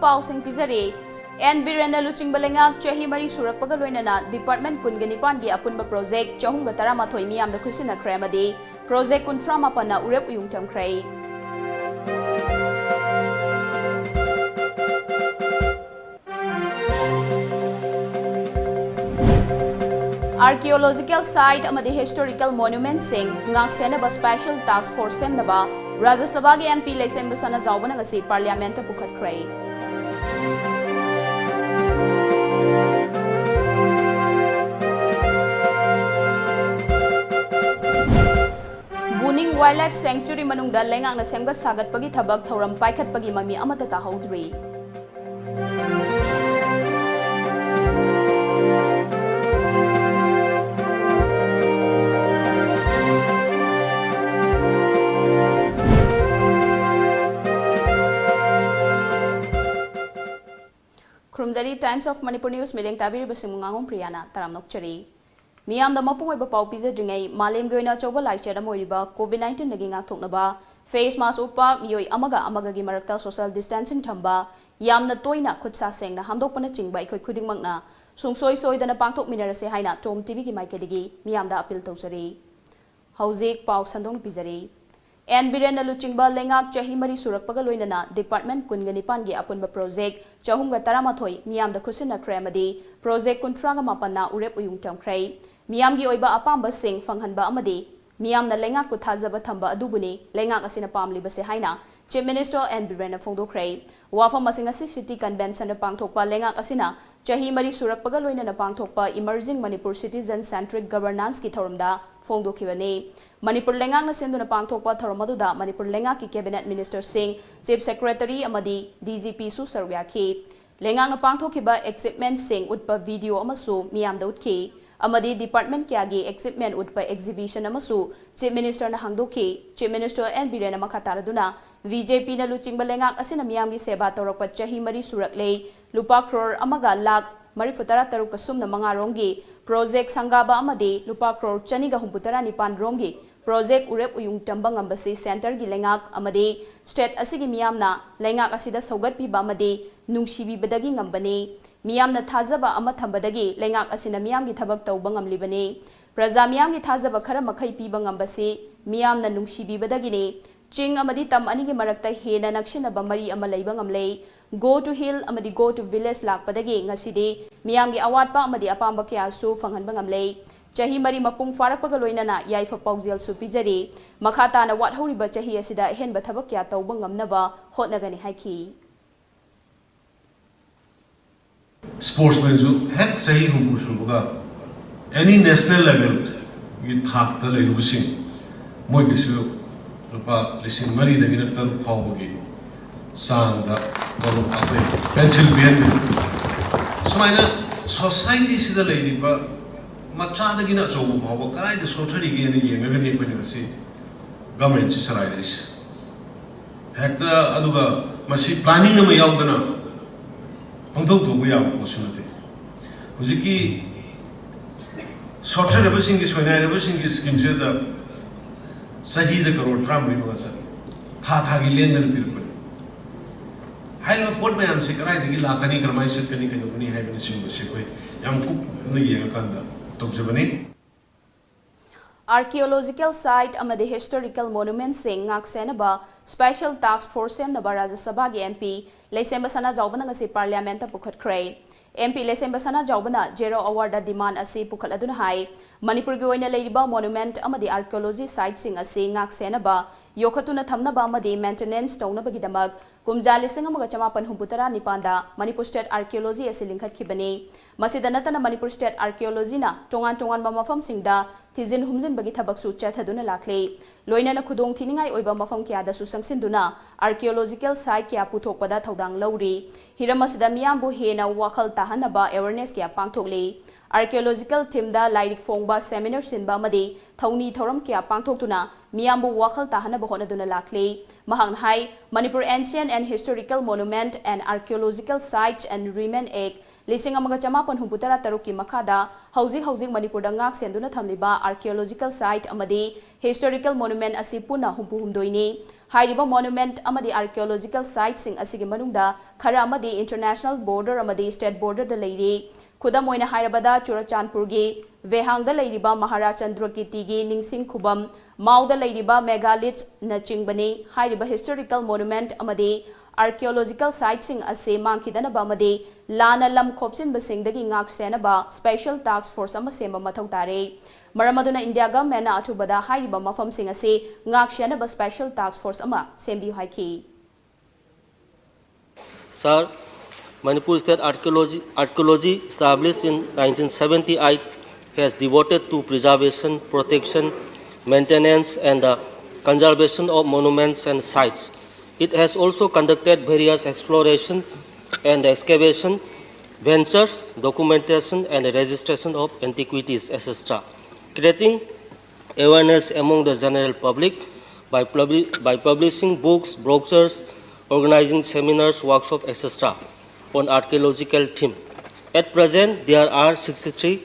पाउसिंग पिजरे N villain लुचिंग बलेंगाक चही मरी सुरकपगा लोइनना डिपार्टमेंट कुनगे निपान गी अपुनबा प्रोजेक्ट चहुंगा तरामाथोई मियामदा खुसिनख्रे अमदी प्रोजेक्ट कुंथ्रा मापन्ना उरेप उयुंग थमख्रे Archaeological site amadi historical monuments sing ngaksenaba special task force semnaba Rajya Sabha gi MP Leisemba sana jawbana ngasi parliament ta pukhatkhrai Buning Wildlife Sanctuary manungda lengak na semga sagatpagi thabak thoram paikhatpagi mami amata tahodri Krumjari Times of Manipur News Meeting Tabiri Basing NGANGOM PRIYA Taram Nokchari Miyam da mapung oiba pau pizza dringai malem goina choba laichada moiriba COVID-19 nagi ngakthoknaba face mask upa miyoi amaga gi marakta social distancing thamba yamna toina khutsa sengna hamdokpana chingba ikhoi khudingmakna sungsoi soidana pangthok minarase haina TOMTV gi maikadigi miyam da appeal tawsari hauzik pau sandong pizari N Biren लुचिंगबा लेंगाक चही मरी सुरकपगा लोइनना department कुनगा निपान गी अपुनबा project चहुंगा तरामाथोई मियामदा खुसिनख्रे अमदी प्रोजेक्ट कुंथ्रागा मापन्ना उरेप उयुंग थमख्रै मियामगी ओइबा अपाम्बा सिंग फंगहनबा अमदी मियामना लेंगाक को थाजबा थंबा अदुबुनी लेंगाक असिना पामलिबसे हाइना चीफ मिनिस्टर एन बिरेन फोंदोख्रै वाफम असिंग असि सिटी कन्वेंशन पांगथोकपा लेंगाक असिना चही मरी सुरकपगा लोइनना पांगथोकपा emerging Manipur citizen centric governance की थौरमदा फोंदोखिबनी Manipur lengang na senduna pangthokpa thoromaduda Manipur lenga ki cabinet minister sing chief secretary amadi DGP su sarwyakhi lengang na pangthokiba exhibitment sing utpa video amasu miyamda utki amadi department kya gi exhibitment utpa exhibition amasu chief minister na hangdokhi chief minister N Birena makataraduna VJP na luchingba lengak asina miyamgi seba torokpa chahi mari suraklei lupa crore amaga lakh marifutara taruk kasumna mangarongi project sangaba amadi lupa crore chaniga humputara nipan rongi Project urep uyung tambang ambasi center gi lengak amadi state asigi miyamna lengak asida saugat pi bamadi nungsibi badagi ngambani miyamna thajaba ama thambadagi lengak asina miyam gi thabak tawba ngamlibani praja miyam gi thajaba khara makhai pi bangambasi miyamna nungsibi badagi ne ching amadi tam ani gi marakta hena nakshina bamari ama leiba ngamlei go to hill amadi go to village lakpadagi ngasidi miyam gi awatpa amadi apamba kya su fanghanba ngamlei Chahi mari mapung farakpaga loinana yaifa paujel su pijari makhata na wat horiba chahi asida hen bathabak kya tawba ngamnaba hotnagani haiki Sportsmen ju hek chahi humbu subuga any national level gi thak ta leiru sing moi gi su rupa lising mari da gina tar phawgi sang da dolo abe pencil pen sumaina society sida leiriba Machada gina jobu bhava karai the sotari gene yenga ne panasi government sarai this hekta aduga masi planning ma yaudana pangthau du ya posunate hujiki sotari rabasing is when rabasing is scheme se da sahi da crore tram ri ma sa tha gi len den pir pani hai lo port ma am se karai de gi la kani karmai se kani kani ni hai bani sim se koi yam ku ne yenga kanda Archaeological site amadi historical monuments sing ngaksenaba special task force semnaba Rajya Sabha gi MP Leisemba sana jawbana ngasi parliament ta pukhatkhrai MP Leisemba sana jawbana zero award demand asi pukhaladuna hai Manipur gi oina leiriba monument amadi archaeology site sing asi ngaksenaba yokhatuna thamnaba amadi maintenance tawnaba gi damak kumja lising amaga chamapan humputara nipanda Manipur state archaeology asi lingkhatkibani masida natana Manipur state archaeology na tongan mafam singda thizin humjin bagi thabak su chathaduna lakhle loina na khudong thiningai oiba mafam kya da su sangsinduna archaeological site kya puthokpada thodang lawri hiramasida miyambu hena wakhal tahanaba awareness kya pangthokle archaeological team da lairik fongba seminar sinba madi thauni thoram kya pangthoktuna miyambu wakhal tahanaba honaduna lakhle mahang hai Manipur ancient and historical monument and archaeological sites and remain act Lising amaga chamapan humputara taruki makada hauzik Manipur ngak senduna thamliba archaeological site amadi historical monument asi puna humpu humdoini हाइरिबा monument अमदी archaeological site सिंग असिगे मनुंगदा खरा अमदी international border अमदी state border द लेरी खुदम ओइना हाइरबदा चुराचांदपुर गी वेहांग द लेरिबा महाराज चंद्रकीर्ति गी निंगसिंग खुबम माउ द लेरिबा मेगालिथ न चिंगबने हाइरिबा हिस्टोरिकल मोनुमेंट अमदी आर्कियोलॉजिकल साइट सिंग असे मांखिदनबा अमदी लाना लम खोपसिन बसिंगदगी ngak senaba special task force ama semba mathau tare maramaduna india government na athubada hairiba mafam sing ase ngak senaba special task force ama sembi haiki Sir, Manipur State Archaeology established in 1978 has devoted to preservation, protection, maintenance and the conservation of monuments and sites. It has also conducted various exploration and excavation ventures, documentation and registration of antiquities, etc., creating awareness among the general public by publishing books, brochures, organizing seminars, workshops, etc., on archaeological theme. At present, there are 63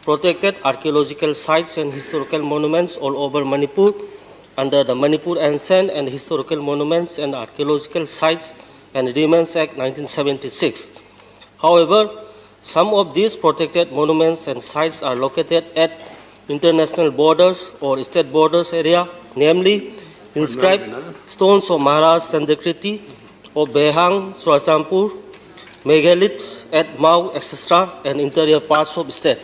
protected archaeological sites and historical monuments all over Manipur under the Manipur Ancient and Historical Monuments and Archaeological Sites and Remains Act 1976. However, some of these protected monuments and sites are located at international borders or state borders area, namely inscribed stones of Maharaj Chandrakirti of Behang, Surachampur, megaliths at Mau, etc., and interior parts of state.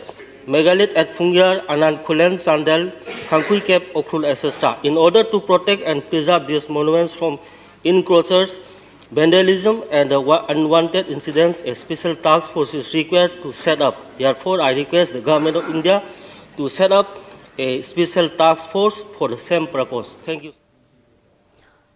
Megalith at Fungyar, Anand Kulen, Sandal, Kankui Cape, Okrul, etc. In order to protect and preserve these monuments from encroachers, vandalism and unwanted incidents, a special task force is required to set up. Therefore, I request the Government of India to set up a special task force for the same purpose. Thank you.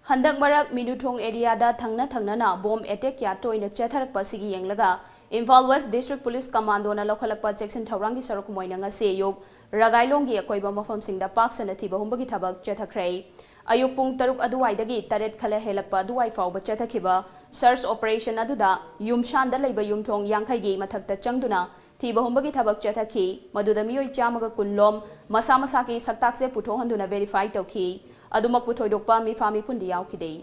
Handak marak Minuthong area da thangna na bomb attack ya toina chetharak pasigi yenglaga Imphal West District Police Commando na lokhalakpa Jackson Thaurangi sarok moina nga se yog Ragailonggi akoiba mafam singda paksana thiba humbagi thabak chethakhrai ayuk pung 3 aduwaidagi taret khala helakpa aduwai fawba chethakiba search operation aduda yumshan da leiba yumthong yangkhai gi mathakta changduna thiba humbagi thabak chethakhi maduda miyoi chamaga kunlom masa masa ki saktak se putho handuna verify tawki adumak puthoidokpa mi fami pundi yawkhidei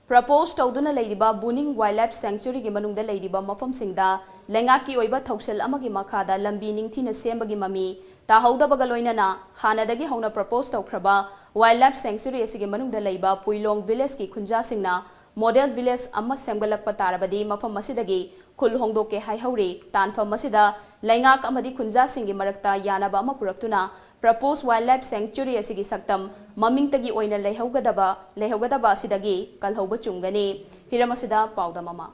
Propose Tauduna Ladyba Buning Wildlife Sanctuary Gimanung the Ladyba Mafam Singda, Langaki Oiba Toxel Amagi Makada, Lambi Ningtina Sembagi Mami, Tahauda Bagaloinana, Hanadagi Hona proposed Taukraba, Wildlife Sanctuary Sigimanung the Laiba, Puilong Village Kunja Singna, Model Village Amma Semgalak Patarabadi, Mafam Masidagi, Kul Hongdoke Hai Hauri, Tanfa Masida, Langak Amadi Kunja Singi Marakta, Yanabama Puraktuna, Proposed Wildlife Sanctuary asigi saktam maming tagi oina lehaugadaba sidagi kalhauba chungani hiramasida pauda mama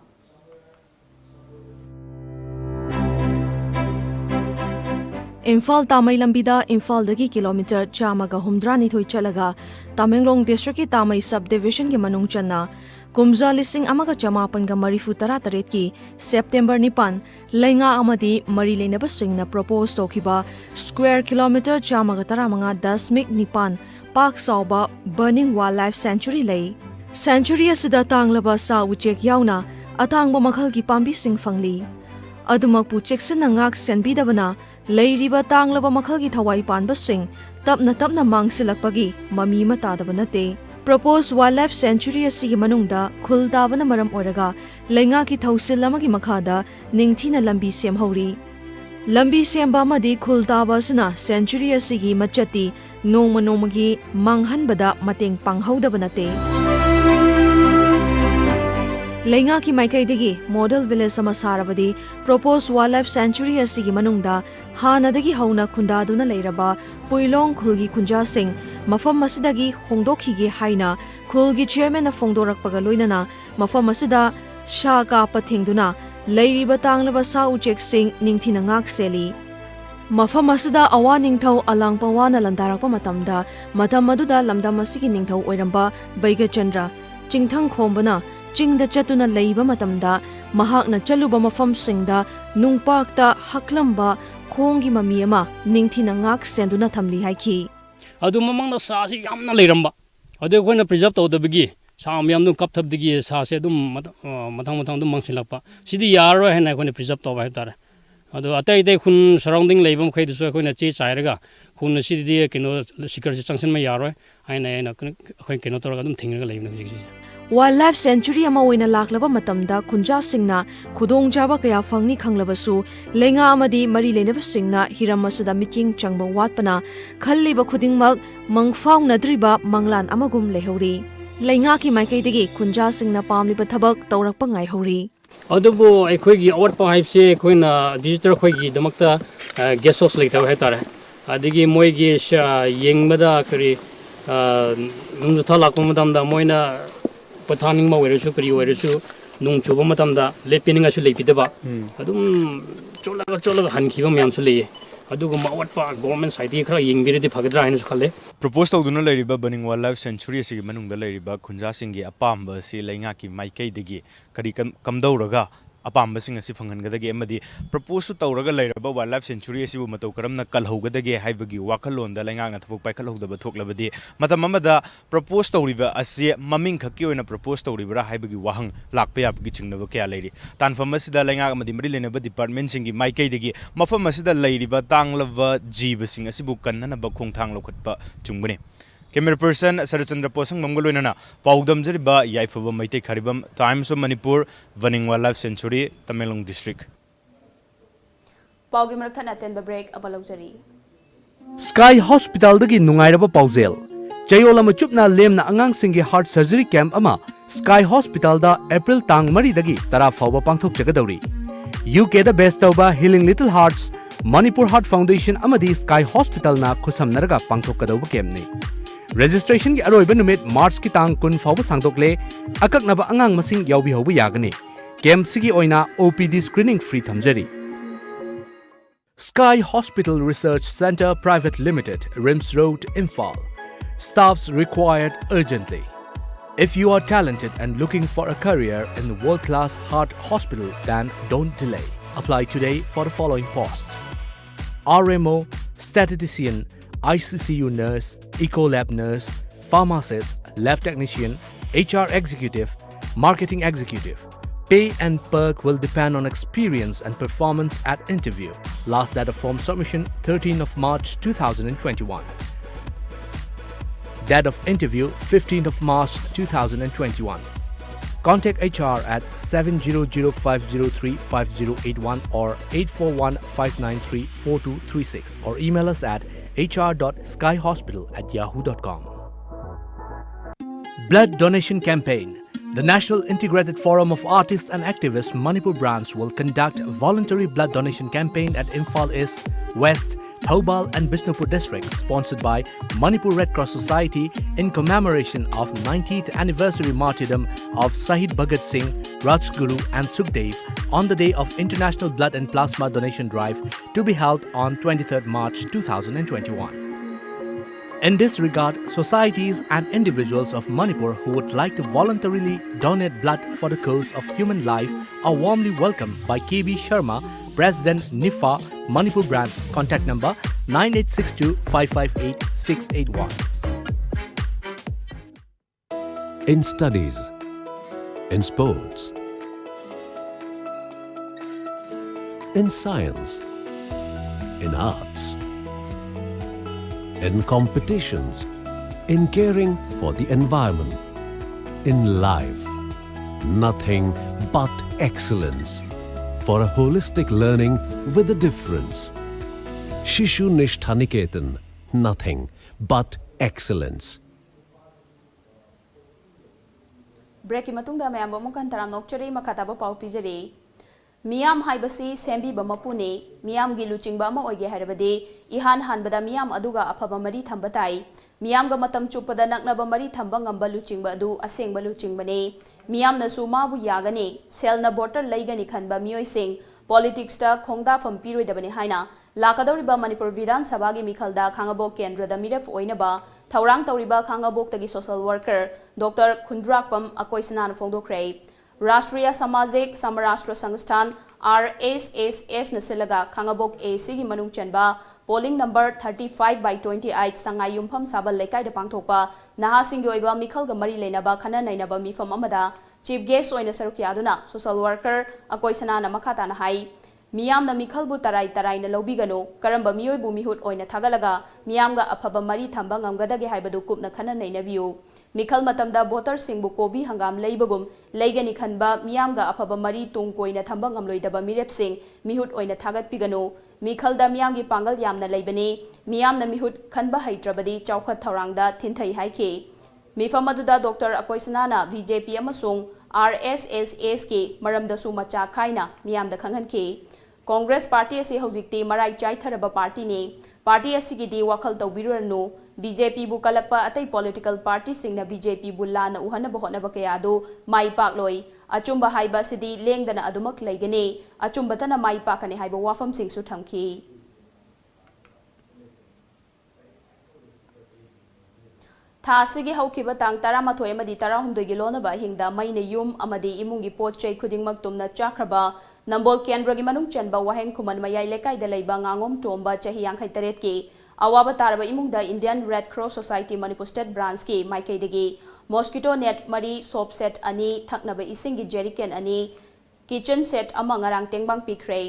Imphal Tamai Lambida Imphal dagi kilometer chamaga humdrani thoi chalaga Tamenglong district ki Tamai subdivision ki manung channa Kumza lising amaga chamapan ga marifu taret ki September nipan Lainga amadi mari leinaba singna propose tokiba square kilometer chamaga taramanga 10.9 Park Sauba Burning Wildlife Sanctuary lay Sanctuary asida tanglaba sa uchek yauna atangba makhal ki pambi sing fangli Adumakpu cheksin ngak senbidabana leiriba tanglaba makhal ki thawai panba sing tapna mangsilakpagi mami matadaba nate Proposed Wildlife Sanctuary asigi manungda khuldavana maram oraga lenga ki thausil amagi makhada ningthina lambi semhauri lambi semba amadi khuldava sina sanctuary asigi machati nongmagi manghanbada mateng panghaudaba nate Lenga ki maikaidagi model village sama sarabadi proposed wildlife sanctuary asigi manungda hanadagi hauna khundaduna leiraba puilong khulgi khunja sing mafam masidagi hongdokhigi haina khulgi chairman of fongdorakpaga loinana mafam masida shaka pathingduna leiriba tanglaba sa uchek sing ningthina ngak seli mafam masida awa ningthau alangpawana landarakpa matamda matam maduda lamdam asigi ningthau oiramba baiga chandra chingthang khombana Chingda chatuna leiba matamda mahakna chaluba mafam singda nungpakta haklamba khongi mami ama ningthina ngak senduna thamli haiki adu mamangna sa si yamna leiramba adu khoina preserve tawdabagi sa myam dum kapthabdagi sa se dum matang dum mangsilakpa sidi yaro hena khoina preserve tawba hetare ꯑꯗꯣ ꯑꯇꯩ ꯑꯇꯩ ꯈꯨꯟ surrounding ꯂꯩꯕ ꯃꯈꯩꯗꯨꯁꯨ ꯑꯩꯈꯣꯏꯅ ꯆꯦ ꯆꯥꯏꯔꯒ ꯈꯨꯟ ꯑꯁꯤꯗꯤ ꯀꯩꯅꯣ ꯁꯤꯀꯔꯁꯤ ꯆꯪꯁꯤꯟꯕ ꯌꯥꯔꯣꯏ ꯍꯥꯏꯅ ꯑꯩꯈꯣꯏ ꯀꯩꯅꯣ ꯇꯧꯔꯒ ꯑꯗꯨꯝ ꯊꯤꯡꯉꯒ ꯂꯩꯕꯅꯦ ꯍꯧꯖꯤꯛꯁꯦ ꯋꯥꯏꯜꯗ ꯂꯥꯏꯐ ꯁꯦꯟꯆꯨꯔꯤ ꯑꯃ ꯑꯣꯏꯅ ꯂꯥꯛꯂꯕ ꯃꯇꯝꯗ ꯈꯨꯟꯖꯥꯁꯤꯡꯅ ꯈꯨꯗꯣꯡꯆꯥꯕ ꯀꯌꯥ ꯐꯪꯅꯤ ꯈꯪꯂꯕꯁꯨ ꯂꯩꯉꯥꯛ ꯑꯃꯗꯤ ꯃꯔꯤ ꯂꯩꯅꯕꯁꯤꯡꯅ ꯍꯤꯔꯝ ꯑꯁꯤꯗ ꯃꯤꯠꯌꯦꯡ ꯆꯪꯕ ꯋꯥꯠꯄꯅ ꯈꯜꯂꯤꯕ ꯈꯨꯗꯤꯡꯃꯛ ꯃꯪꯐꯥꯎꯅꯗ꯭ꯔꯤꯕ ꯃꯪꯂꯥꯟ ꯑꯃꯒꯨꯝ ꯂꯩꯍꯧꯔꯤ ꯂꯩꯉꯥꯛꯀꯤ ꯃꯥꯏꯀꯩꯗꯒꯤ ꯈꯨꯟꯖꯥꯁꯤꯡꯅ ꯄꯥꯝꯂꯤꯕ ꯊꯕꯛ ꯇꯧꯔꯛꯄ ꯉꯥꯏꯍꯧꯔꯤ ꯑꯗꯨꯕꯨ ꯑꯩꯈꯣꯏꯒꯤ ꯑꯋꯥꯠꯄ ꯍꯥꯏꯕꯁꯦ ꯑꯩꯈꯣꯏꯅ ꯚꯤꯖꯤꯇꯔ ꯑꯩꯈꯣꯏꯒꯤꯗꯃꯛꯇ ꯒꯦꯁ ꯍꯥꯎꯁ ꯂꯩꯇꯕ ꯍꯥꯏꯇꯥꯔꯦ ꯑꯗꯒꯤ ꯃꯣꯏꯒꯤ ꯌꯦꯡꯕꯗ ꯀꯔꯤ ꯅꯣꯡꯖꯨꯊꯥ ꯂꯥꯛꯄ ꯃꯇꯝꯗ ꯃꯣꯏꯅ ꯄꯣꯊꯥꯅꯤꯡꯕ ꯑꯣꯏꯔꯁꯨ ꯀꯔꯤ ꯑꯣꯏꯔꯁꯨ ꯅꯣꯡ ꯆꯨꯕ ꯃꯇꯝꯗ ꯂꯦꯞꯄꯤꯅꯤꯡꯉꯥꯏꯁꯨ ꯂꯩꯕꯤꯗꯕ ꯑꯗꯨꯝ ꯆꯣꯠꯂꯒ ꯍꯟꯈꯤꯕ ꯃꯌꯥꯝꯁꯨ ꯂꯩꯌꯦ ꯑꯗꯨꯒꯨꯝꯕ ꯑꯋꯥꯠꯄ ꯒꯣꯔꯃꯦꯟ ꯁꯥꯏꯠꯇꯒꯤ ꯈꯔ ꯌꯦꯡꯕꯤꯔꯗꯤ ꯐꯒꯗ꯭ꯔꯥ ꯍꯥꯏꯅꯁꯨ ꯈꯜꯂꯦ ꯄ꯭ꯔꯣꯄꯣꯁ ꯇꯧꯗꯨꯅ ꯂꯩꯔꯤꯕ ꯕꯔꯅꯤꯡ ꯋꯥꯏꯜꯗ ꯂꯥꯏꯐ ꯁꯦꯟꯆꯨꯔꯤ ꯑꯁꯤꯒꯤ ꯃꯅꯨꯡꯗ ꯂꯩꯔꯤꯕ ꯈꯨꯟꯖꯥꯁꯤꯡꯒꯤ ꯑꯄꯥꯝꯕ ꯑꯁꯤ ꯂꯩꯉꯥꯛꯀꯤ ꯃꯥꯏꯀꯩꯗꯒꯤ ꯀꯔꯤ ꯀꯝꯗꯧꯔꯒ ꯑꯄꯥꯝꯕꯁꯤꯡ ꯑꯁꯤ ꯐꯪꯍꯟꯒꯗꯒꯦ ꯑꯃꯗꯤ ꯄ꯭ꯔꯄꯣꯁꯁꯨ ꯇꯧꯔꯒ ꯂꯩꯔꯕ ꯋꯥꯏꯜꯗ ꯂꯥꯏꯐ ꯁꯦꯟꯆꯨꯔꯤ ꯑꯁꯤꯕꯨ ꯃꯇꯧ ꯀꯔꯝꯅ ꯀꯜꯍꯧꯒꯗꯒꯦ ꯍꯥꯏꯕꯒꯤ ꯋꯥꯈꯜꯂꯣꯟꯗ ꯂꯩꯉꯥꯛꯅ ꯊꯕꯛ ꯄꯥꯏꯈꯠꯍꯧꯗꯕ ꯊꯣꯛꯂꯕꯗꯤ ꯃꯇꯝ ꯑꯃꯗ ꯄ꯭ꯔꯄꯣꯁ ꯇꯧꯔꯤꯕ ꯑꯁꯤ ꯃꯃꯤꯡ ꯈꯛꯀꯤ ꯑꯣꯏꯅ ꯄ꯭ꯔꯄꯣꯁ ꯇꯧꯔꯤꯕ꯭ꯔꯥ ꯍꯥꯏꯕꯒꯤ ꯋꯥꯍꯪ ꯂꯥꯛꯄ ꯌꯥꯕꯒꯤ ꯆꯤꯡꯅꯕ ꯀꯌꯥ ꯂꯩꯔꯤ ꯇꯥꯟꯐꯝ ꯑꯁꯤꯗ ꯂꯩꯉꯥꯛ ꯑꯃꯗꯤ ꯃꯔꯤ ꯂꯩꯅꯕ ꯗꯤꯄꯥꯔꯠꯃꯦꯟꯠꯁꯤꯡꯒꯤ ꯃꯥꯏꯀꯩꯗꯒꯤ ꯃꯐꯝ ꯑꯁꯤꯗ ꯂꯩꯔꯤꯕ ꯇꯥꯡꯂꯕ ꯖꯤꯕꯁꯤꯡ ꯑꯁꯤꯕꯨ ꯀꯟꯅꯅꯕ ꯈꯣꯡꯊꯥꯡ ꯂꯧꯈꯠꯄ ꯆꯨꯝꯕꯅꯤ ꯀꯦꯃꯦꯔꯥ ꯄꯔꯁꯟ ꯁꯔꯆꯟꯗ꯭ꯔ ꯄꯣꯁꯪꯕꯝꯒ ꯂꯣꯏꯅꯅ ꯄꯥꯎꯗꯝꯖꯔꯤꯕ ꯌꯥꯏꯐꯕ ꯃꯩꯇꯩ ꯈꯥꯔꯤꯕꯝ times of Manipur burning wildlife sanctuary Tamenglong district ꯄꯥꯎꯒꯤ ꯃꯔꯛ ꯑꯇꯦꯟꯕ ꯕ꯭ꯔꯦꯛ ꯑꯃ ꯂꯧꯖꯔꯤ ꯁ꯭ꯀꯥꯏ ꯍꯣꯁꯄꯤꯇꯥꯜꯗꯒꯤ ꯅꯨꯡꯉꯥꯏꯔꯕ ꯄꯥꯎꯖꯦꯜ ꯆꯌꯣꯜ ꯑꯃ ꯆꯨꯞꯅ ꯂꯦꯝꯅ ꯑꯉꯥꯡꯁꯤꯡꯒꯤ ꯍꯥꯔꯠ ꯁꯔꯖꯔꯤ ꯀꯦꯝꯞ ꯑꯃ ꯁ꯭ꯀꯥꯏ ꯍꯣꯁꯄꯤꯇꯥꯜꯗ ꯑꯦꯄ꯭ꯔꯤꯜ ꯇꯥꯡ 3ꯗꯒꯤ 10 ꯐꯥꯎꯕ ꯄꯥꯡꯊꯣꯛꯆꯒꯗꯧꯔꯤ UKꯗ ꯕꯦꯁ ꯇꯧꯕ Healing Little Hearts Manipur Heart Foundation ꯑꯃꯗꯤ ꯁ꯭ꯀꯥꯏ ꯍꯣꯁꯄꯤꯇꯥꯜꯅ ꯈꯨꯠꯁꯝꯅꯔꯒ ꯄꯥꯡꯊꯣꯛꯀꯗꯧꯕ ꯀꯦꯝꯞꯅꯤ ꯔꯦꯖꯤꯁꯇ꯭ꯔꯦꯁꯟꯒꯤ ꯑꯔꯣꯏꯕ ꯅꯨꯃꯤꯠ ꯃꯥꯔꯆꯀꯤ ꯇꯥꯡ 10 ꯐꯥꯎꯕ ꯁꯥꯡꯗꯣꯛꯂꯦ ꯑꯀꯛꯅꯕ ꯑꯉꯥꯡ ꯃꯁꯤꯡ ꯌꯥꯎꯕꯤꯍꯧꯕ ꯌꯥꯒꯅꯤ ꯀꯦꯝꯞꯁꯤꯒꯤ ꯑꯣꯏꯅ OPD ꯁ꯭ꯀ꯭ꯔꯤꯅꯤꯡ ꯐ꯭ꯔꯤ ꯊꯝꯖꯔꯤ Sky Hospital Research Center Private Limited, Rims Road, Imphal. Staffs required urgently. If you are talented and looking for a career in the world-class heart hospital, then don't delay. Apply today for the following posts: RMO, statistician, ICCU nurse, eco-lab nurse, pharmacist, lab technician, HR executive, marketing executive. Pay and perk will depend on experience and performance at interview. Last date of form submission 13th of March 2021. Date of interview 15th of March 2021. Contact HR at 700-503-5081 or 841-593-4236 or email us at hr.skyhospital@yahoo.com. Blood Donation Campaign. The National Integrated Forum of Artists and Activists Manipur branch will conduct a voluntary blood donation campaign at Imphal East, West, Thoubal and Bishnupur district, sponsored by Manipur Red Cross Society in commemoration of 90th anniversary martyrdom of Shahid Bhagat Singh, Rajguru and Sukhdev on the day of International Blood and Plasma Donation Drive to be held on 23rd March 2021. In this regard, societies and individuals of Manipur who would like to voluntarily donate blood for the cause of human life are warmly welcomed by KB Sharma, President NIFA, Manipur branch. Contact number 9862 558 681. In studies, in sports, in science, in arts, in competitions, in caring for the environment, in life, nothing but excellence for a holistic learning with a difference. Shishu Nishthaniketan, nothing but excellence. Break matungda mayam bamukan taram nokchari makataba pau pijari. Miyam haibasi sembi bamapune, miyam giluchingba ama oige harabadi, ihan hanbada miyam aduga afaba mari thambatai, miyam ga matam chupada naknaba mari thamba ngamba luchingba adu asengba luchingbane, miyam na sumabu yagane, selna botter laigani khanba miyoi sing, politics ta khongda fam piroidabane haina, lakadoriba Manipur Vidhan Sabha gi mikhalda khangabok kendra da miref oinaba, thaurang tauriba khangabok tagi social worker, Dr. Khundrakpam akoisana na phongdokre. Rashtriya Samajik Samarashtra Sansthan RSSS Nasilaga Khangabok AC gi manung chanba polling number 35/28 Sangai Yumpham Sabal Lekai da pangthokpa naha singgi oiba mikhal ga mari leinaba khana nainaba mifam amada chief guest oina sarukya aduna social worker akoisana na makhata na hai मियामना मिखलबु तराई तराईना लौबिगनो करंबा मियोइबु मिहुत ओइना थागलगा मियामगा अफबा मरी थंबा ngamgadage हाइबदु कुपना खना नैनबियु मिखल मतमदा voter सिंगबु कोबी हंगाम लेइबगुम लेगनी खनबा मियामगा अफबा मरी तुंग कोइना थंबा ngamloidaba मिरेप सिंग मिहुत ओइना थागतपिगनो मिखलदा मियामगी Pongal यामना लेइबनी मियामना मिहुत खनबा हैट्रबदी चौखत थौरांगदा थिनथै हाइके मिफम अदुदा doctor अकोइसनाना BJP अमसुंग RSSS के मरमदसु मचा खाइना मियामदा खंगहनके Congress party असी हौजिक्ति मराई चाइथरबा party ने पार्टी असिगिदि वाखल तौबिरुरनु बीजेपी बु कलक्पा अतै पॉलिटिकल पार्टी सिंगना बीजेपी बु लाना उहनब होनब कयादो माई पाकलोई अचुंबा हाइबा सिदि लेंगदना अदुमक लैगने अचुंबतना माई पाकने हाइबा वाफम सिंगसु थमखी थासिगी हौखिबा तांग 13 अमदी 16 गी लोनबा हिंगदा मैने युम अमदी इमुंगी पोट चै खुदिंगमक तुमना चाख्रबा नंबोल केंद्रगी मनुंग चनबा वाहेंग खुमन मयाई लेकाइदा लैबा nganगom टोंबा चही 53 की अवाबा तारबा इमुंगदा Indian red cross society Manipur state branch की माइकैदगी मॉस्किटो नेट मरी सोप सेट अनि थकनबा इसिंगी जेरिकेन अनि किचन सेट अमा ngarang टेंगबांग पिख्रे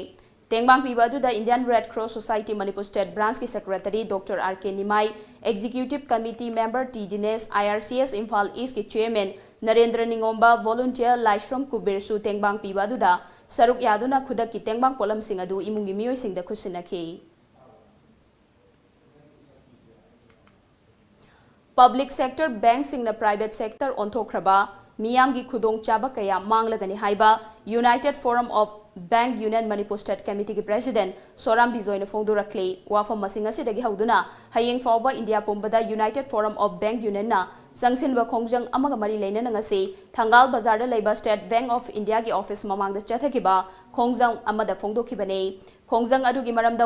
टेंगबांग पीबा अदुदा Indian red cross society Manipur state branch की secretary doctor R K. Nimai executive committee member T Dinesh IRCS Imphal east के चेयरमैन नरेंद्र निंगोंबा वॉलंटियर लाइश्रम कुबेरसु टेंगबांग पीबा अदुदा सरुक यादुना खुदक की टेंगबांग पोलम सिंग अदु इमुंगी मियोय सिंगदा खुसिनखी पब्लिक सेक्टर बैंक सिंगना प्राइवेट सेक्टर ओंथोख्रबा मियामगी खुदोंग चाबा कया मांगलगनी हाइबा united forum of bank union Manipur state committee की प्रेसिडेंट सोराम बिजोयना फोंदोरक्ले वाफम मसिंग असिदगी हौदुना हयेंग फावबा इंडिया पुंबदा united forum of bank union ना संगसिनबा खोंजंग अमगा मरी लेना ngasi थंगाल बाजार दा लेबा स्टेट बैंक ऑफ इंडिया की ऑफिस ममांगदा चथकिबा खोंजंग अमदा फोंदोखिबने खोंजंग अदुगी मरमदा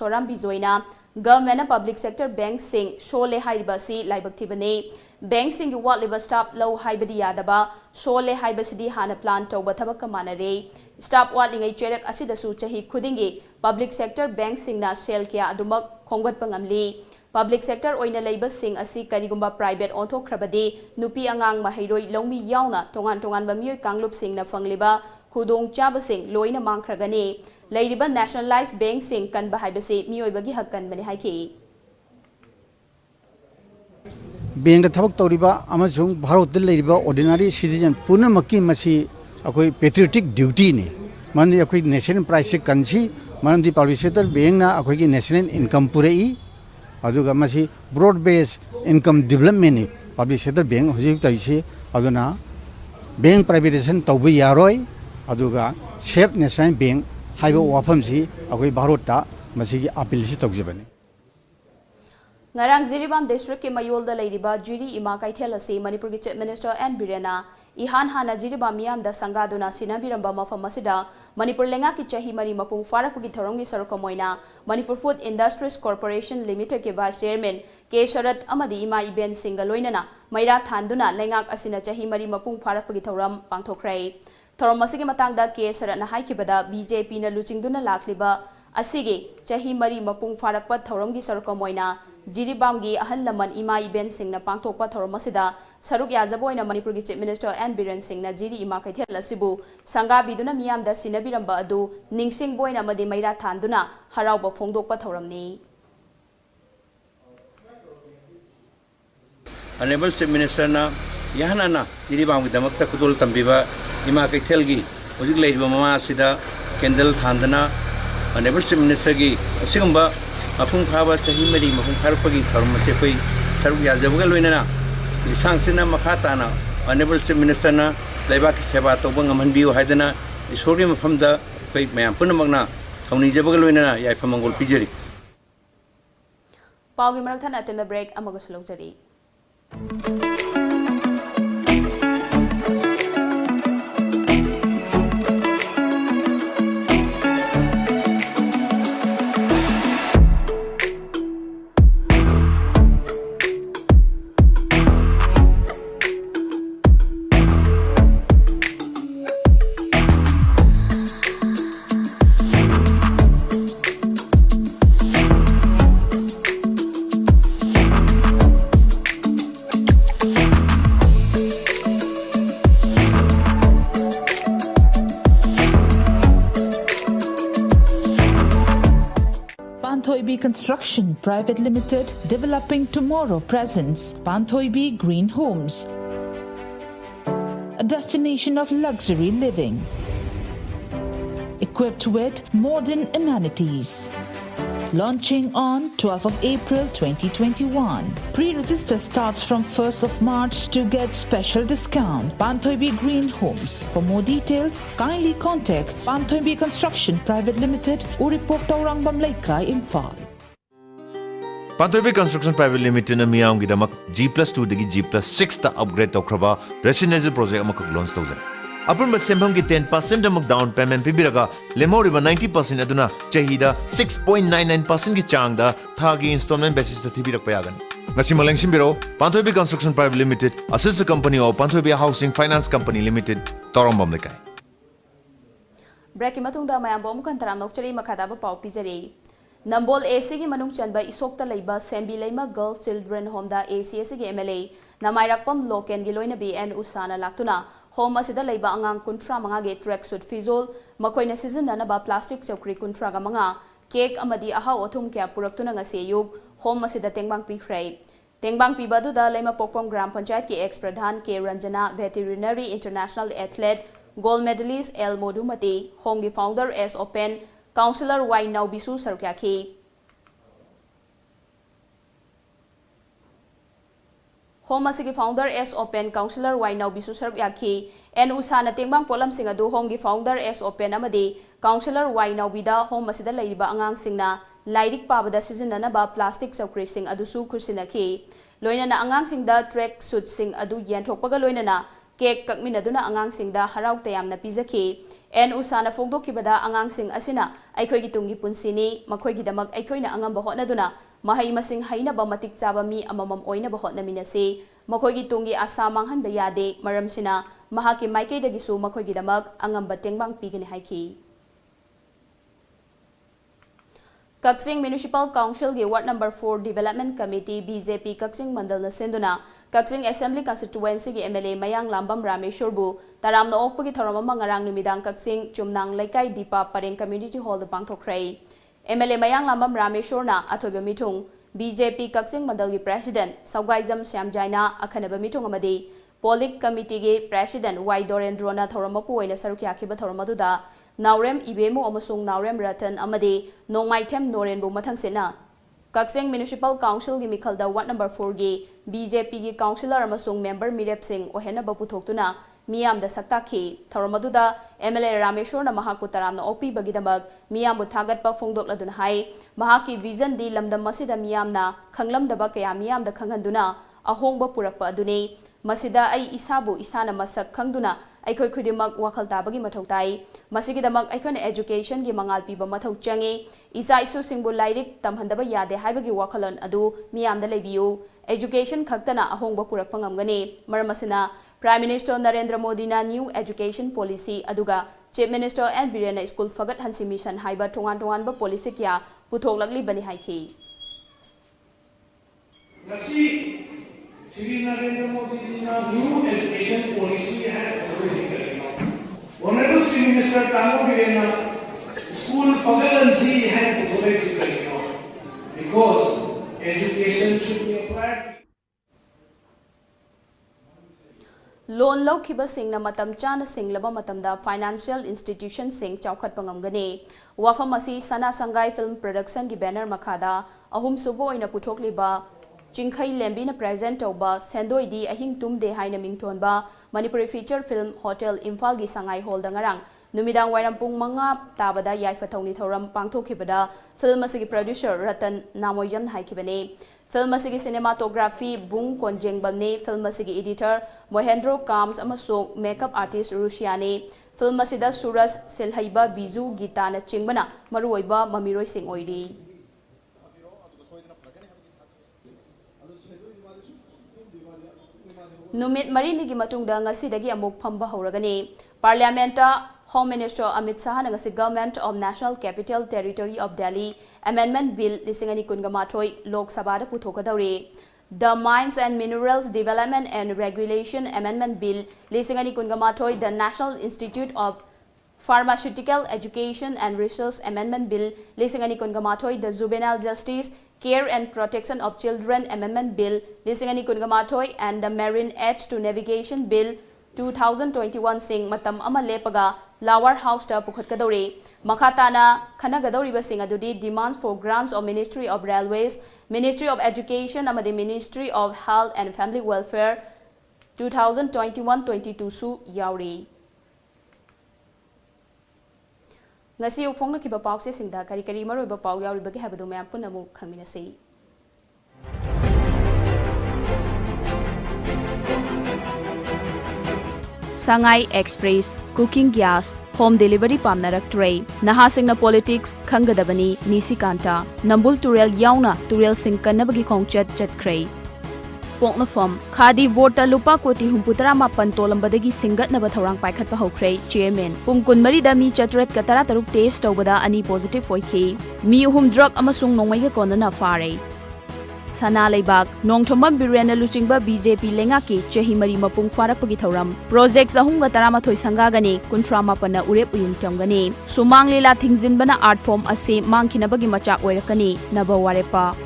सोराम बिजोयना गवर्नमेंट पब्लिक सेक्टर बैंक सिंग शोले हाइबसी लाइबक्तिबने बैंक सिंग वाटलिबा स्टाफ लो हाइबदी यादबा शोले हाइबसिदी हाना प्लान तौबा थबक मानरे स्टाफ वाटलिंगै चेरक असिदसु चही खुदिंगी पब्लिक सेक्टर बैंक सिंगना सेल क्या अदुमक खोंगतपा ngamli पब्लिक सेक्टर ओइना लेबा सिंग असि करिगुंबा प्राइवेट ओंथोख्रबदि नुपी अंगांग महिरोई लौमी यावना तोंगान तोंगान बमियोय कांगलुप सिंगना फंगलिबा खुदोंग चाबसिंग लोइना मांगख्रगने लैरिबा नेशनलाइज बैंक सिंग कनबा हाइबसे मियोयबगी हक कनबने हाइकी बैंक थबक तौरिबा अमसुंग भारत लेरिबा ऑर्डिनरी सिटीजन पुनमकी मसी अखोई पेट्रियोटिक ड्यूटी ने मानदि अखोई नेशनल प्राइस से कंसी मानदि पब्लिक सेक्टर बैंक ना अखोई नेशनल इनकम पुरई अदुगा मसी ब्रॉड बेस इनकम डेवलपमेंट ने पब्लिक सेक्टर बैंक हुजिक तैसे अदुना bank privatisation तौबो यारोय अदुगा safe national bank हाइबो वाफम सी अखोई भारतता मसीगी अपील सी तौजबने ngarang Jiribam district ke mayolda leiriba juri ima kaithel ase Manipur ki chief minister N Birena ihan hana Jiribam miyam da sangaduna sinabiramba mafam asida Manipur lenga ki chahi mari mapung farak ki thorongi sarokamoina Manipur Food Industries Corporation Limited ke vice chairman K Sharat amadi ima iben singaloinana maira thanduna lengak asina chahi mari mapung farak ki thoram pangthokrai thorom asigi matangda K Sharat na haikibada BJP na luchingduna lakliba asigi chahi mari mapung farak pa thorongi sarokamoina Jiribamgi ahal laman ima iben singna pangthokpa thoromasida saruk yajaboina Manipur ki chief minister N Biren singna jiri ima kaithel asibu sanga biduna miyam da sinabiramba adu ningsing boina madi maira thanduna harauba phongdokpa thoramni Honorable Chief Minister na yahanana Jiribamgi damakta khudol tambiba ima kaithel gi hojik leiba mama sida candle thandana Honorable Chief Minister gi asigumba mapung phaba chahi mari mapung pharpagi tharma se koi saruk yajabuga loinana lisang sina makhata na Honorable Chief Minister na laiba ki seba tobang amhanbiu haidana isori mafamda koi mayam punamagna thawni jabuga loinana yai phamangol pijari Paugi marak thana atema break amago slojari Panthoibi Construction Private Limited, developing tomorrow, presents Panthoibi Green Homes, a destination of luxury living, equipped with modern amenities. Launching on 12th of April 2021. Pre-register starts from 1st of March to get special discount. Panthoibi Green Homes. For more details, kindly contact Panthoibi Construction Private Limited, Uripok Taurangbam Laikai, Imphal. Panthoibi Construction Private Limited na miyam gidamak G+2 dagi G+6 ta upgrade tawkraba residential project amakak launch tawzare. Upon Sembam 10% amok down payment pibiraga lemoriba 90% aduna chahida 6.99% ki changda thagi installment basis ta thibirak payagan. Ngasi maleng simbiro Panthoibi Construction Private Limited, a sister company of Panthoibi Housing Finance Company Limited, Torombam lekai. Break matungda mayam bom kan taram nokchari makada ba pau pijari. Nambol AC gi manung chanba isokta leiba Sembi leima Girl Children Home da ACS gi MLA namairakpam loken gi loina BN usana laktuna home asida leiba angang kuntra manga ge tracksuit fizol makoina season na ba plastic chokri kuntra ga manga cake amadi aha othum kya puraktuna ngase yug home asida tengbang pi frei tengbang pi badu da leima pokpom gram panchayat ki ex pradhan K Ranjana veterinary international athlete gold medalist L Modumati home gi founder S Open Councillor Y Naubisu Sarkyaki. Home Asigi founder S Open Councillor Y Naubisu Sarkyaki and Usana Tingbang Polam Singadu Home gi founder S Open Amadi Councillor Y Naubida Home Asida Laiba Angang Singna Lairik Pabada season Nanaba plastic Sakri Sing Adusu Kursinaki. Loina na Angang Singda track suit sing adu Yantok Pagaloina cake Kakminaduna Angang Singda Harau Tayam na Pizaki. En usana fogdo kibada angang sing asina aikoi gi tungi punsini makoi gi damak aikoi na angam bahot na duna mahai masing haina ba matik chaba mi amamam oina bahot na minase makoi gi tungi asa manghan ba yade maram sina mahaki maikei dagi su makoi gi damak angam batengbang pigini haiki. Kaksing Municipal Council gi Ward Number 4 Development Committee BJP Kaksing Mandal na senduna Kaksing Assembly Constituency gi MLA Mayang Lambam Rameshwar bu taram na okpagi tharamama ngarang numidang Kaksing Chumnang Laikai Dipa Pareng Community Hall da pangthokrai. MLA Mayang Lambam Rameshwar na athoiba mitung BJP Kaksing Mandal gi President Saugaijam Syamjaina akhanaba mitung amadi Polic Committee gi President Y Dorendrona thoramapu oina sarukya khiba thoramadu Naurem Ibemu amasung Naurem Ratan amadi Nongmaitem Norenbu mathangsena Kaksing Municipal Council gi mikhalda Ward Number 4 gi BJP gi councillor amasung member Mirep Singh ohena baputhokuna miyam da saktakhi thoramaduda MLA Rameshwar na mahaku taramna opi bagidamag miyam bu thagat pa phongdok ladun hai mahaki vision di lamdam masida miyam na khanglam daba kaya miyam da khanghanduna ahongba purakpa aduni masida ai isabu isana masak khangduna aikoi khudimak wakhal tabagi mathau tai masigidamak aikone education gi mangal piba mathau changi isa isu singbu lairik tamhandaba yade haibagi wakhalon adu miyamda lebiyu education khaktana ahongba purak pangamgani maramasina Prime Minister Narendra Modi na new education policy aduga Chief Minister and Birena School Fagat Hansi Mission haiba tongan ba policy kya puthoklatli bani haiki Nasi Shri Narendra Modi na new education policy hai Honorable Chief Minister Tango Birena School Fagat Hansi hai puthoklatli because education should be applied Loan Lokiba Singh na matam chana singlaba matamda financial institution sing chawkhat pangamgani wafamasi Sana Sangai Film Production gi banner makhada ahum subo ina puthokliba Chingkhai Lembi na present toba Sendoi di ahing tumde haina mingthonba Manipuri feature film Hotel Imphal gi Sangai Hall da ngarang numidang wairam pung manga tabada yaifa thongni thoram pangthokhibada film asigi producer Ratan Namoyjam haikibani Film asigi cinematography Bung Konjengbamni film asigi editor Mohendro Kams amasung makeup artist Rusiani film asida Suras Selhaiba Biju Gita na chingbana maruoiba mamiroi sing oidi Numit marini gi matungda ngasidagi amuk phamba horagani Parliamenta Home Minister Amit Shah na ngasi Government of National Capital Territory of Delhi Amendment Bill lisingani kungamathoi Lok Sabha da puthokadauri The Mines and Minerals Development and Regulation Amendment Bill lisingani kungamathoi The National Institute of Pharmaceutical Education and Research Amendment Bill Lising Ani Kungamathoy, the Juvenile Justice, Care and Protection of Children Amendment Bill Lising Ani Kungamathoy, and the Marine Aid to Navigation Bill 2021 sing matam ama lepaga Lower House ta pukhatkadori. Makhatana khanagadori basing adudi demands for grants of Ministry of Railways, Ministry of Education amadi Ministry of Health and Family Welfare 2021-22 su yauri. Ngasi ufong nakiba pauk se singda kari kari maro iba pauk yauri bagi habado mayam pun namu khangminasi. Sangai Express, Cooking Gas, Home Delivery Pamnarak Tray, Nahasingna Politics, Kangadabani, Nisi Kanta, Nambul Turel Yauna, Turel Sing Kanabagi Kongchat Chatkray. Poknafam, Khadi Vota Lupa Koti Humputara Mapan Tolambadagi Singat Nabathorang Paikat Pahokray, Chairman, Pungkun Maridami Chatret Katara Taruk Taste Tobada Ani Positive Foiki, Mi Drug Amasung Nongmaya Konana Fare. Sana Laibak, Nong Thomam Birena Luchingba BJP Lengaki, Chehimari Mapung Farak Pagithoram, Projects Ahunga Taramathoi Sangagani, Kuntrama Pana Urep Uyung Tongani, Sumang Lila Thingzin Bana Art Form Ase Mangkinabagi Machak Werakani, Nabawarepa.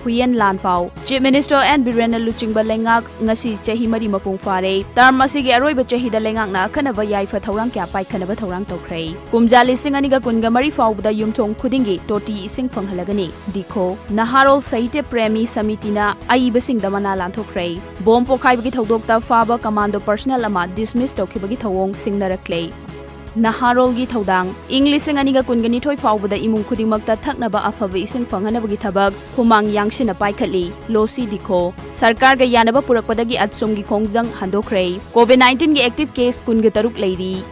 Huyen Lanpao, Chief Minister and Birena Luchingba Lengak, Ngasi Chehimari Mapung Fare, Tarmasigi Aroiba Chehida Lengak na Kanava Yaifa Thorang Kyapai Kanava Thorang Tokray, Kumjali Singaniga Kungamari Fauda Yumtong Kudingi, Toti Ising Fanghalagani, Diko, Naharol Saite Premi Samitina, Aibasing Damana Lantokray, Bompo Kaibagi Thodokta Faba Commando Personnel Ama dismissed Tokibagi Thawong Singnarakay. Naharol gi thodang Englising aniga kungani thoi fawbada imung khudingmakta thaknaba afaba ising fanghanabagi thabak humang yangshina paikhatli losi dikho sarkar ga yanaba purakpadagi atsum gi khongjang handokhrei COVID-19 gi active case kunga taruk leiri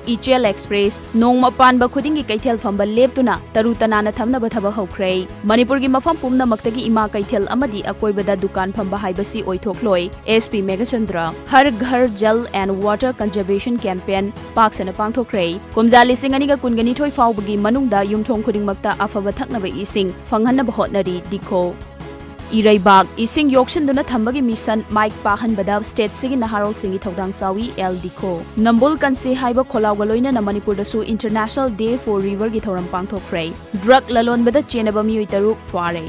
Ichel Express Nongma Panba Khudingi Kaithel Famba Leptuna Tarutana Thamnaba Thaba Hokray Manipur gi mafam pumna maktagi ima Kaithel amadi akoibada dukan phamba haibasi oithokloi SP Megachandra Har Ghar Jal and Water Conservation Campaign Paksana Pangthokray Kumjali Singaniga Kungani Thoi Fawbagi Manungda Yumthong Khudingmakta afaba thaknaba ising fanghanaba hotnari dikho Iraibak ising yokshanduna thambagi mission Mike Pahan Badab State Sigi Naharol Singi Thodang Sawi L Dikho Nambul Kansi Haiba Kholawgaloina na Manipur dasu International Day for River gi thoram pangthokray Drug lalon bada chenaba mioi taruk fare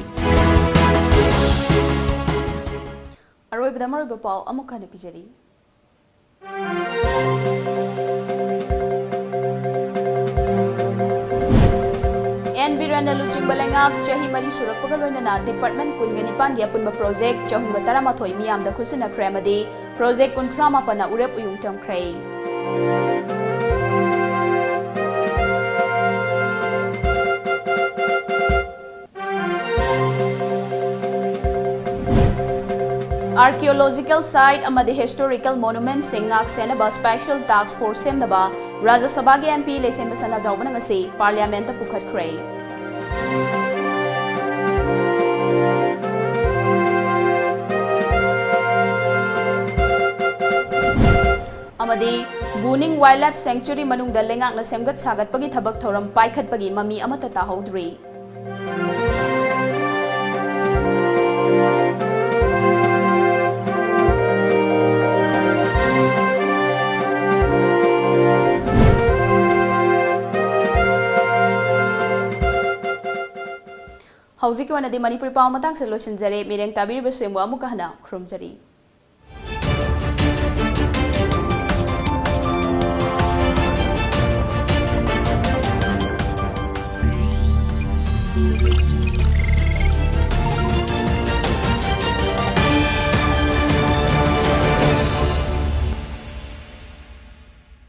Aroi bada maroi bapau amuka ne pijari N Biranda Luching Balengak, Chahimari Surakpagaloina, Department Kungani Yapun Project, Chahungatara Matoi Miam, the Kusina Kramadi, Project Kuntrama Pana Urep Uyungtam Kray. Archaeological site amadi historical monument Singak Senaba Special Task Force Semnaba, Rajya Sabha gi MP Lesembasana Jawbanangasi, Parliament Pukhat Kray. Amadi Buning Wildlife Sanctuary Manungda Lengak na Semgat Sagat Pagi Thabak Thoram Paikhat Pagi Mami Amata Tahodri. Hauzik wana di Manipur pao matang sa losinjare mireng tabir besemwa mukahna krumjari.